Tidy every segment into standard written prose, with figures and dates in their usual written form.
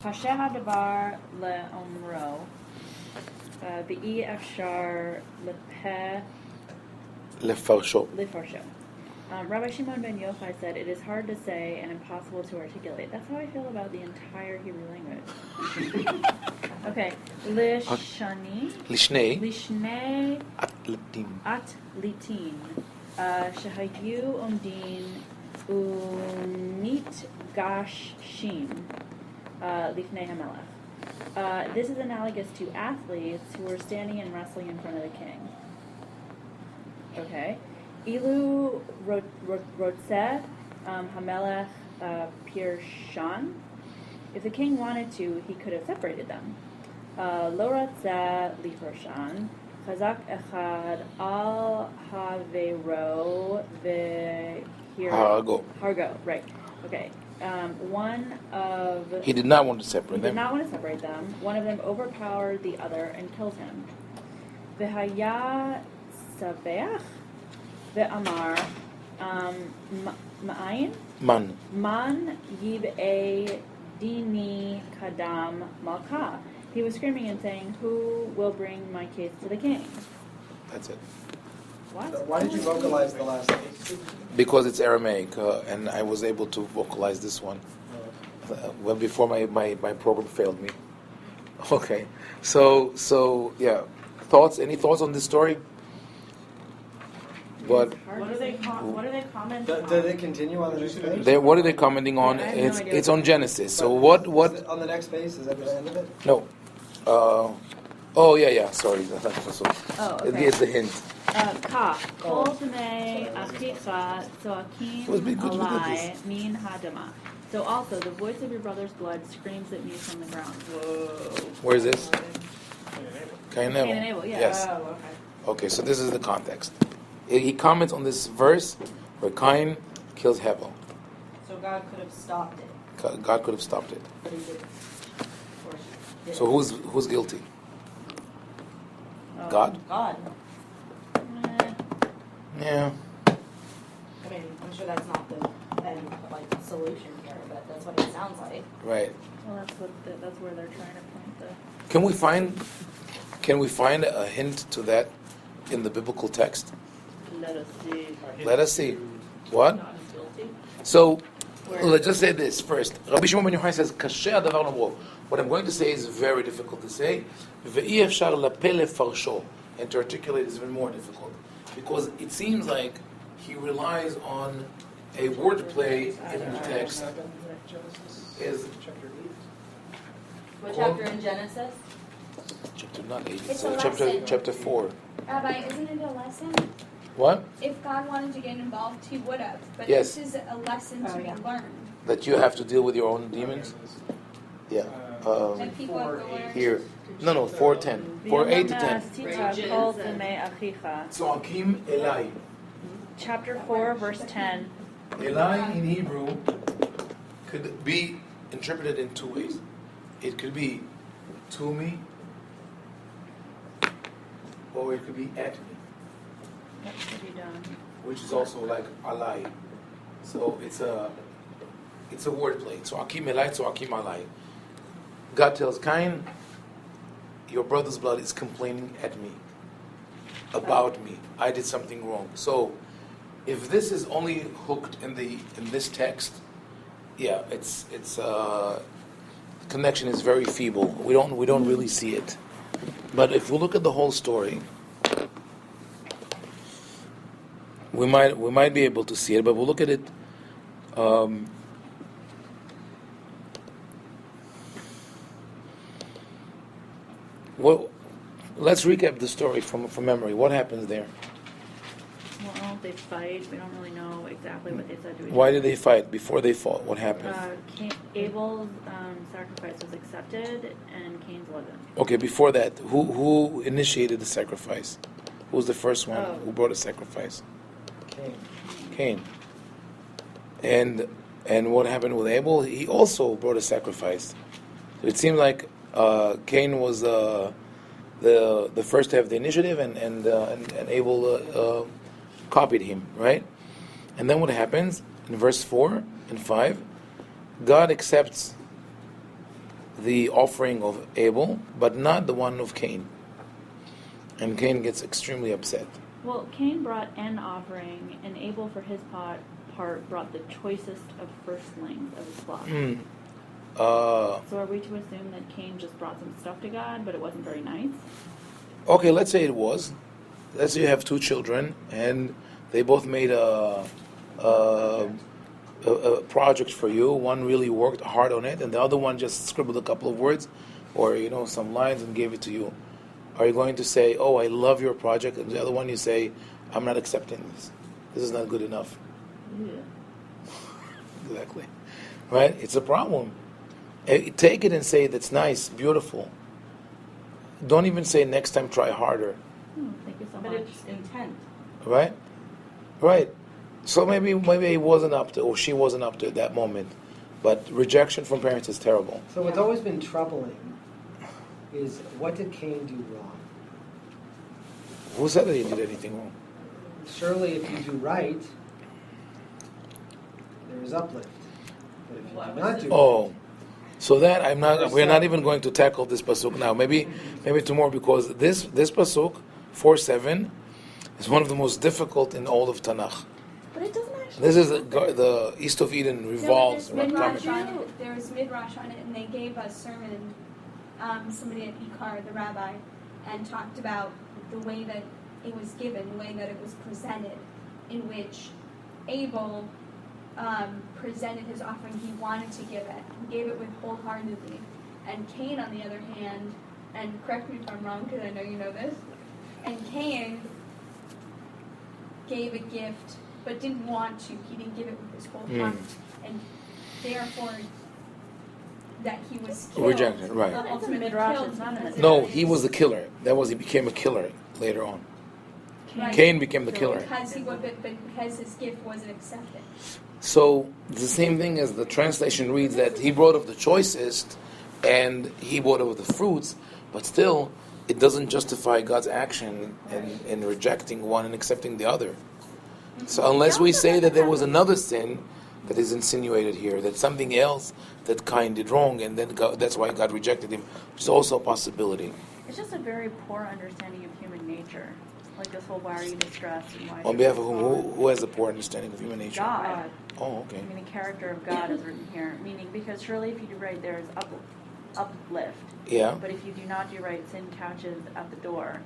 קשה הדבר לאומרו, ואי אפשר לפרשו. Rabbi Shimon ben Yochai said, "It is hard to say and impossible to articulate." That's how I feel about the entire Hebrew language. Okay, lishnei atlitin shehayu omdin unit gashim lifnei hamelech. This is analogous to athletes who are standing and wrestling in front of the king. Okay. Ilu rotzeh hamelech pirshan. If the king wanted to, he could have separated them. Lo rotzeh lipirshan. Chazak echad al havero hargo. Right. Okay. He did not want to separate them. He did not want to separate them. One of them overpowered the other and killed him. V'haya sabeach ve'amar ma'ayin man yib'ei dini kadam malka. He was screaming and saying, "Who will bring my case to the king?" That's it. What? Why did you vocalize the last piece? Because it's Aramaic, and I was able to vocalize this one well before my program failed me. Okay, so yeah, thoughts? Any thoughts on this story? What are they commenting on? Did it continue on the next page? What are they commenting on? Yeah, I have no idea. It's on Genesis. So what? On the next page, is that the end of it? No. Oh yeah. Sorry. Oh, okay. It's the hint. Ka kol b'nei achicha tzoakim alai min hadama. So also, the voice of your brother's blood screams at me from the ground. Whoa. Where is this? Cain and Abel, yeah. Yes. Oh, okay. Okay, so this is the context. He comments on this verse where Cain kills Hevel. So God could have stopped it. God could have stopped it. But he didn't. So who's guilty? God? God. Yeah. I mean, I'm sure that's not the end, solution here, but that's what it sounds like. Right. Well, that's where they're trying to point the. Can we find a hint to that in the biblical text? Let us see. What? So, let's just say this first. Rabbi Shimon ben Yochai says, "Kasher hadavar lomro." What I'm going to say is very difficult to say. Ve'i efshar lapeh lefarsho. And to articulate is even more difficult. Because it seems like he relies on a wordplay in the text. Is What chapter in Genesis? chapter not 8, It's it's a lesson. chapter 4. Rabbi, isn't it a lesson? What? If God wanted to get involved, he would have. But Yes. this is a lesson to be learned. That you have to deal with your own demons? Yeah. And people have to learn. Here. No, 4:10. 4:8 to 10. Kol b'nei achicha. Tzoakim Elai. Chapter 4, verse 10. Elai in Hebrew could be interpreted in two ways. It could be to me, or it could be at me, That should be done. which is also like alai. So it's a wordplay. Tzoakim Elai, Tzoakim Alai. God tells Cain, your brother's blood is complaining at me, about me. I did something wrong. So, if this is only hooked in this text, yeah, it's connection is very feeble. We don't really see it. But if we look at the whole story, we might be able to see it. But we'll look at it. Well, let's recap the story from memory. What happens there? Well, they fight. We don't really know exactly what they said to each other. Why did they fight? Before they fought, what happened? Abel's sacrifice was accepted, and Cain's wasn't. Okay, before that, who initiated the sacrifice? Who was the first one who brought a sacrifice? Cain. And what happened with Abel? He also brought a sacrifice. So it seemed like Cain was the first to have the initiative, and Abel copied him, right? And then what happens in verse 4 and 5? God accepts the offering of Abel, but not the one of Cain. And Cain gets extremely upset. Well, Cain brought an offering, and Abel, for his part, brought the choicest of firstlings of his flock. So are we to assume that Cain just brought some stuff to God, but it wasn't very nice? Okay, let's say it was. Let's say you have two children, and they both made a project for you. One really worked hard on it, and the other one just scribbled a couple of words, or some lines, and gave it to you. Are you going to say, "Oh, I love your project," and the other one you say, "I'm not accepting this. This is not good enough." Yeah. Exactly, right? It's a problem. Take it and say that's nice, beautiful. Don't even say next time try harder. Thank you so But much. it's intent. Right? Right. So maybe he wasn't up to, or she wasn't up to it that moment. But rejection from parents is terrible. So what's always been troubling is, what did Cain do wrong? Who said that he did anything wrong? Surely if you do right, there is uplift. But if you do not do Oh. So that we're not even going to tackle this pasuk now. Maybe tomorrow, because this pasuk 4:7 is one of the most difficult in all of Tanakh. But it doesn't actually. This is the East of Eden revolves around Midrash Karmel. on it. There was Midrash on it, and they gave a sermon. Somebody at Ikar, the rabbi, and talked about the way that it was given, the way that it was presented, in which Abel presented his offering. He wanted to give it. He gave it with wholeheartedly. And Cain, on the other hand, and correct me if I'm wrong because I know you know this, and Cain gave a gift but didn't want to. He didn't give it with his whole heart. And therefore, that he was killed. Rejected, right. It's in Midrash, it's not in the No, he was the killer. He became a killer later on. Right. Cain became the killer. Because because his gift wasn't accepted. So the same thing as the translation reads, that he brought of the choicest and he brought of the fruits, but still it doesn't justify God's action in rejecting one and accepting the other. So unless we say that there was another sin that is insinuated here, that something else that Cain did wrong, and then that's why God rejected him, which is also a possibility. It's just a very poor understanding of human nature. Like this whole, why are you distressed? And why On behalf of who has a poor understanding of human nature? God. Oh, okay. I mean, the character of God is written here. Meaning, because surely if you do right, there is uplift. Yeah. But if you do not do right, sin couches at the door.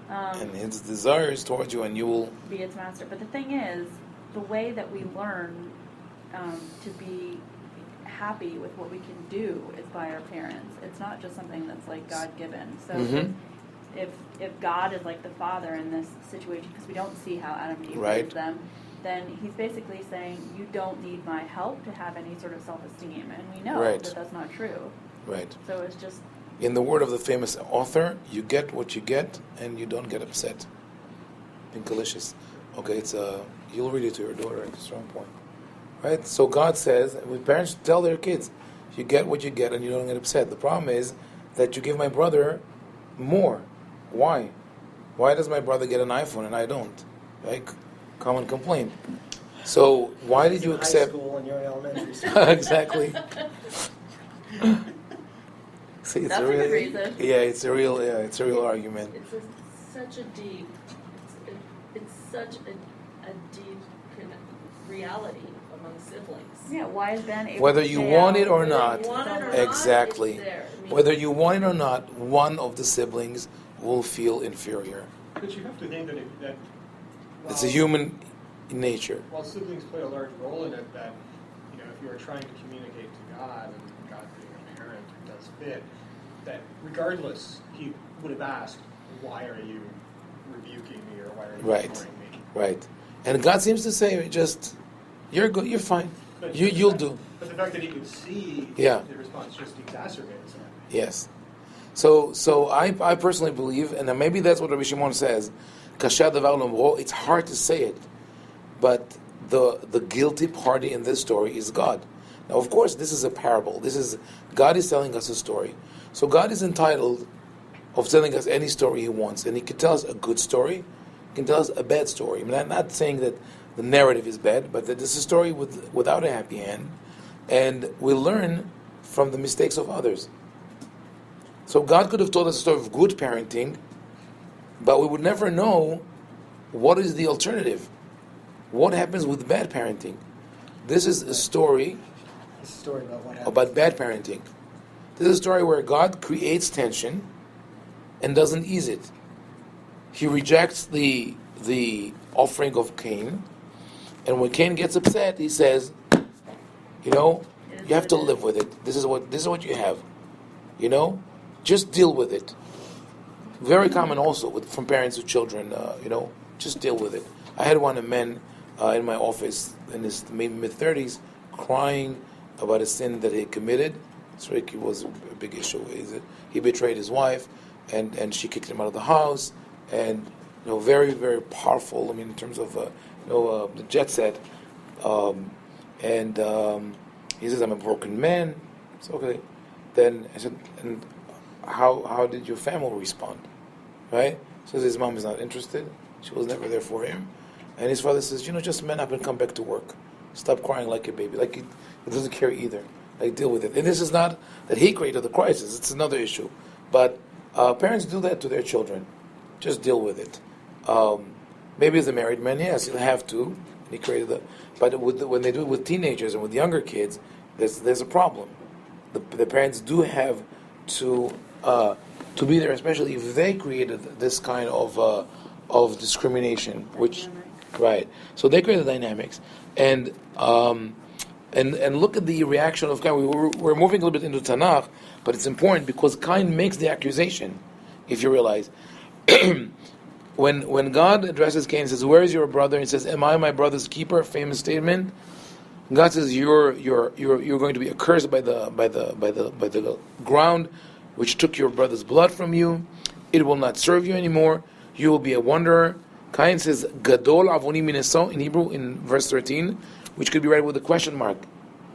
And his desires towards you, and you will be its master. But the thing is, the way that we learn to be happy with what we can do is by our parents. It's not just something that's like God-given. So if God is like the father in this situation, because we don't see how Adam and Eve raised them, then he's basically saying, you don't need my help to have any sort of self-esteem. And we know that that's not true. Right. So it's just... In the word of the famous author, you get what you get, and you don't get upset. Pinkalicious. Okay, you'll read it to your daughter at a strong point. Right? So God says, when parents tell their kids, you get what you get, and you don't get upset. The problem is that you give my brother more. Why? Why does my brother get an iPhone and I don't? Like, come and complain. So why did you accept? High school and you're in elementary school. Exactly. See, That's a good reason. Yeah, it's a real argument. It's such a deep kind of reality among siblings. Yeah, why is Ben able Whether to you stay want out? it or not, exactly. It's there. I mean, Whether you want it or not, one of the siblings will feel inferior. But you have to think that It's a human nature. while siblings play a large role in it, that if you are trying to communicate to God, and God being a parent who does fit, that regardless, he would have asked, why are you rebuking me, or why are you ignoring me? Right. And God seems to say, just, you're good, you're fine. But You'll do. But the fact that he could see Yeah. the response just exacerbates that. Yes. So I personally believe, and maybe that's what Rabbi Shimon says, Kasha davar lomro, it's hard to say it, but the guilty party in this story is God. Now, of course, this is a parable. God is telling us a story. So God is entitled of telling us any story he wants, and he can tell us a good story, he can tell us a bad story. I mean, I'm not saying that the narrative is bad, but that this is a story without a happy end, and we learn from the mistakes of others. So God could have told us a story of good parenting, but we would never know what is the alternative. What happens with bad parenting? This is a story It's a story about what happened. about bad parenting. This is a story where God creates tension and doesn't ease it. He rejects the offering of Cain, and when Cain gets upset, he says, you have to live with it. This is what you have. Just deal with it. Very common also from parents to children. Just deal with it. I had one man in my office in his mid-30s crying about a sin that he committed. So it was a big issue. He betrayed his wife, and she kicked him out of the house. And very, very powerful. I mean, in terms of the jet set. He says, "I'm a broken man." It's okay. Then I said, "And how did your family respond?" Right? So his mom is not interested. She was never there for him. And his father says, just man up and come back to work. Stop crying like a baby. Like he doesn't care either. Like deal with it. And this is not that he created the crisis. It's another issue. But parents do that to their children. Just deal with it. Maybe as a married man, yes, he'll have to. And he created but when they do it with teenagers and with younger kids, there's a problem. The parents do have to be there, especially if they created this kind of discrimination, which. Right. So they create the dynamics, and look at the reaction of Cain. We're moving a little bit into Tanakh, but it's important because Cain makes the accusation. If you realize, when God addresses Cain, and says, "Where is your brother?" and he says, "Am I my brother's keeper?" Famous statement. God says, "You're going to be accursed by the ground, which took your brother's blood from you. It will not serve you anymore. You will be a wanderer." Cain says, Gadol avoni mineso in Hebrew in verse 13, which could be read with a question mark.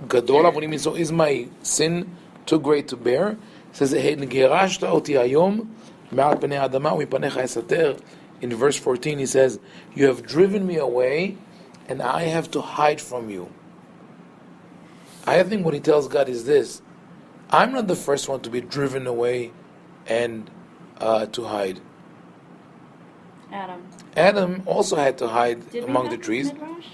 Gadol avoni mineso, is my sin too great to bear? It says, Gerashta oti hayom me'al panei adama u'mipanecha esater. In verse 14 he says, you have driven me away and I have to hide from you. I think what he tells God is this: I'm not the first one to be driven away and to hide. Adam also had to hide among the trees. Midrash?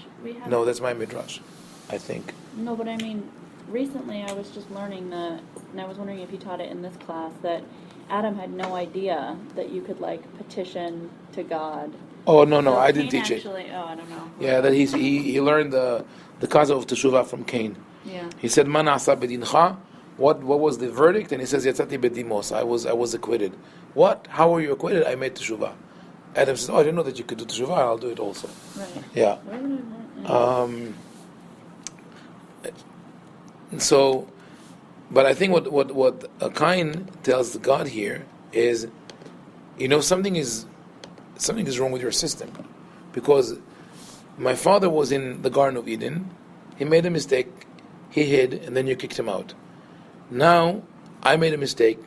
No, that's my Midrash, I think. No, but I mean, recently I was just learning that, and I was wondering if you taught it in this class, that Adam had no idea that you could petition to God. Oh no, So I didn't Cain teach actually, it. Oh, I don't know. Yeah, that he learned the concept of teshuvah from Cain. Yeah. He said, "Man asa bedincha." What was the verdict? And he says, "Yatzati bedimos." I was acquitted. What? How were you acquitted? I made teshuvah. Adam says, "Oh, I didn't know that you could do teshuvah. I'll do it also." Right. Yeah. Where would I learn? So, but I think what Cain tells God here is, something is wrong with your system, because my father was in the Garden of Eden. He made a mistake. He hid, and then you kicked him out. Now I made a mistake.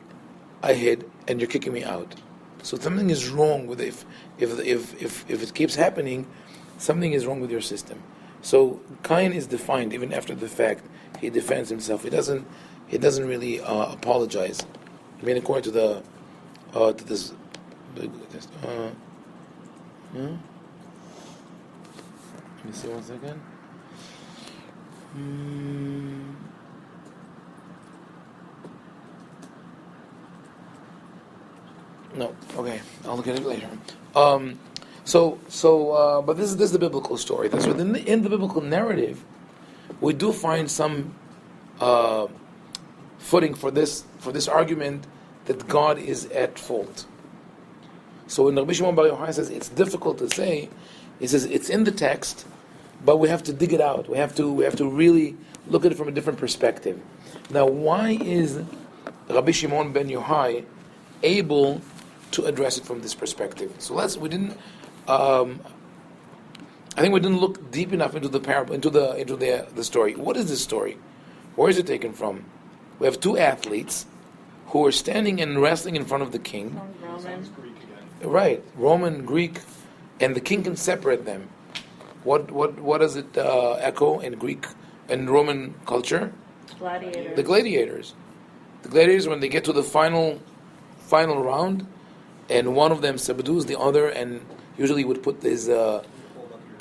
I hid, and you're kicking me out. So something is wrong with if it keeps happening, something is wrong with your system. So Cain is defined even after the fact. He defends himself. He doesn't really apologize. I mean, according to this. Let me see 1 second. No, okay, I'll look at it later. But this is the biblical story. That's in the biblical narrative, we do find some footing for this argument that God is at fault. So when Rabbi Shimon Bar Yochai says it's difficult to say, he says it's in the text, but we have to dig it out. We have to really look at it from a different perspective. Now, why is Rabbi Shimon ben Yochai able to address it from this perspective? So I think we didn't look deep enough into the parable, into the story. What is this story? Where is it taken from? We have two athletes who are standing and wrestling in front of the king. Sounds Greek again. Right, Roman, Greek, and the king can separate them. What does it echo in Greek and Roman culture? Gladiators. The gladiators. The gladiators, when they get to the final final round, and one of them subdues the other, and usually would put his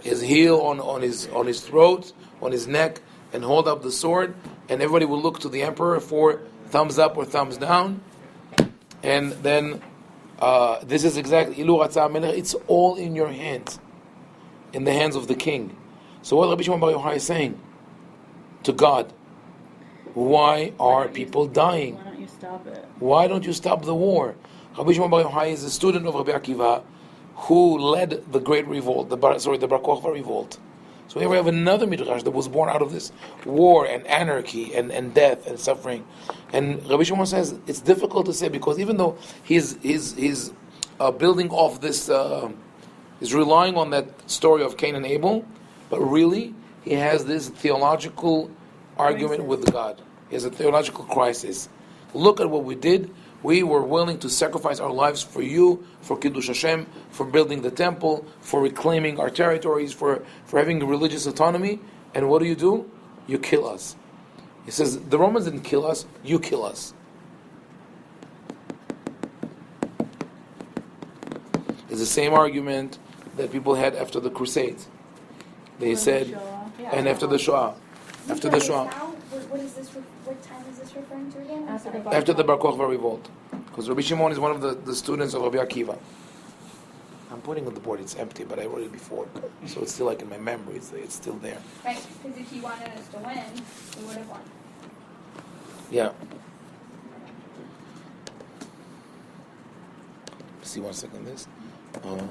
heel on his throat, on his neck, and hold up the sword, and everybody will look to the emperor for thumbs up or thumbs down, and then this is exactly Ilu Ratza Melech. It's all in your hands, in the hands of the king. So what Rabbi Shimon Bar Yochai is saying to God, why are people dying? Why don't you stop it? Why don't you stop the war? Rabbi Shimon Bar Yochai is a student of Rabbi Akiva, who led the great revolt, the Bar Kokhba revolt. So here we have another Midrash that was born out of this war and anarchy and death and suffering. And Rabbi Shimon says it's difficult to say, because even though he's building off this, he's relying on that story of Cain and Abel, but really he has this theological argument with God. He has a theological crisis. Look at what we did. We were willing to sacrifice our lives for you, for Kiddush Hashem, for building the temple, for reclaiming our territories, for having religious autonomy. And what do? You kill us. He says, the Romans didn't kill us, you kill us. It's the same argument that people had after the Crusades. They said, and after the Shoah. After the Shoah. What time is this referring to again? After the Bar Kokhba revolt. Because Rabbi Shimon is one of the students of Rabbi Akiva. I'm putting on the board, it's empty, but I wrote it before. So it's still like in my memory, it's still there. Right, because if he wanted us to win, we would have won. Yeah. See 1 second this. Adam,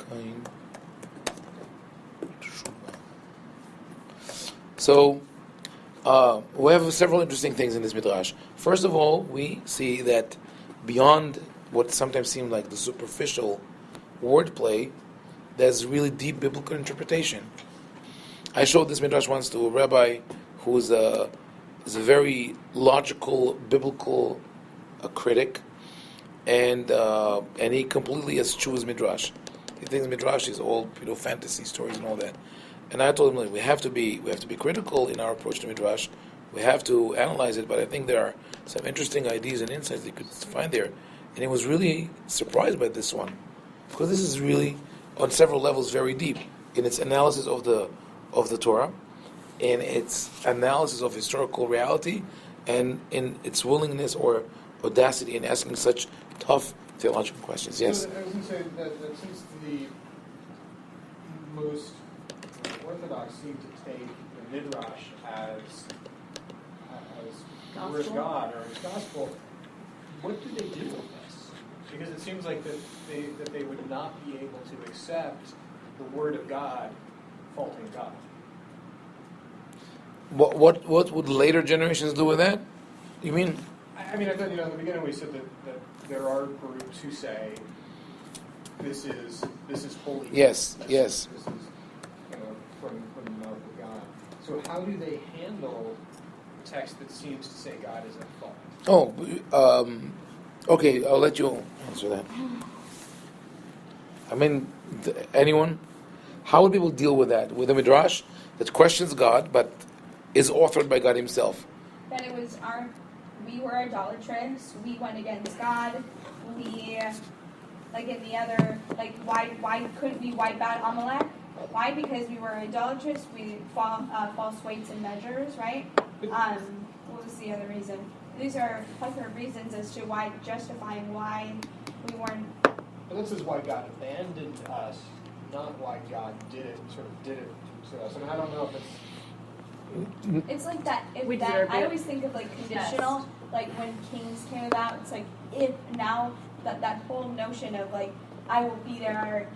Cain, Shuvah. So, we have several interesting things in this Midrash. First of all, we see that beyond what sometimes seems like the superficial wordplay, there's really deep biblical interpretation. I showed this Midrash once to a rabbi who is a very logical, biblical critic, and he completely eschews Midrash. He thinks Midrash is all fantasy stories and all that. And I told him, like, we have to be critical in our approach to Midrash. We have to analyze it, but I think there are some interesting ideas and insights that you could find there. And he was really surprised by this one, because this is really, on several levels, very deep in its analysis of the Torah, in its analysis of historical reality, and in its willingness or audacity in asking such tough theological questions. Yes? So I was going to say that since the most Orthodox seem to take the Midrash as the word of God or as gospel, what do they do with this? Because it seems like that they would not be able to accept the word of God faulting God. What would later generations do with that? You mean? I mean, I thought, in the beginning we said that there are groups who say this is holy. Yes, yes. This is from the mouth of God. So how do they handle a text that seems to say God is at fault? Okay, I'll let you answer that. I mean, anyone? How would people deal with that? With a Midrash that questions God, but is authored by God himself? That it was we were idolatrous, we went against God, we, like in the other, like why couldn't we wipe out Amalek? Why? Because we were idolatrous, we false weights and measures, right? What was the other reason? These are a plethora of reasons as to why, justifying why we weren't. But this is why God abandoned us, not why God did it to us. And I don't know if it's... It's like that. We That deserve I it. always think of like conditional. Like when Kings came about, it's like if now that whole notion of like I will be there,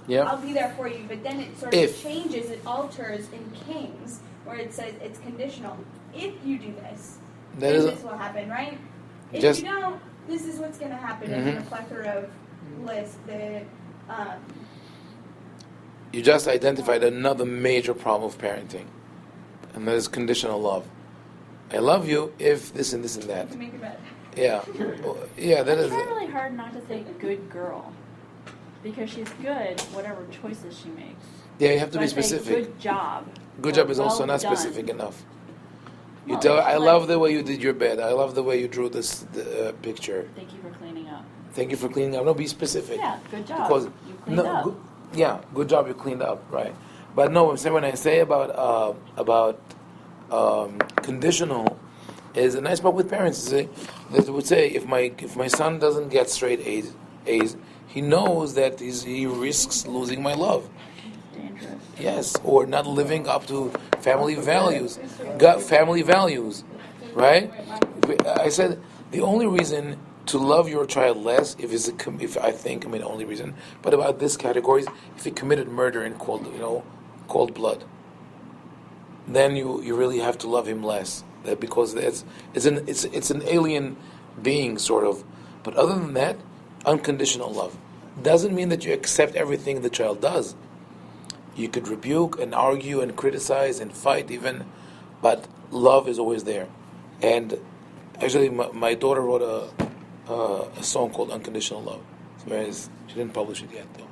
Yeah. I'll be there for you. But then it sort of changes, it alters in Kings where it says it's conditional. If you do this, then this will happen, right? If you don't, this is what's going to happen. Mm-hmm. In a plethora of lists that. You just identified another major problem of parenting, and that is conditional love. I love you if this and this and that. To make it better. Yeah, yeah, that I is. try really hard not to say good girl, because she's good whatever choices she makes. Yeah, you have to So be I say specific. good job. Good or job is also well not done. specific enough. You Well, tell her, it's I like- love the way you did your bed. I love the way you drew this picture. Thank you for cleaning up. Thank you for cleaning up. No, be specific. Yeah, good job. Because You cleaned up. Good job. You cleaned up, right? But no, when I say about conditional, is a nice part with parents. They would say if my son doesn't get straight A's, he knows that he risks losing my love. Dangerous. Yes, or not living up to family values, family values, right? I said the only reason to love your child less, only reason, but about this category, if he committed murder in cold blood, then you really have to love him less, because it's an alien being sort of. But other than that, unconditional love doesn't mean that you accept everything the child does. You could rebuke and argue and criticize and fight even, but love is always there. And actually, my daughter wrote a song called "Unconditional Love." She didn't publish it yet, though.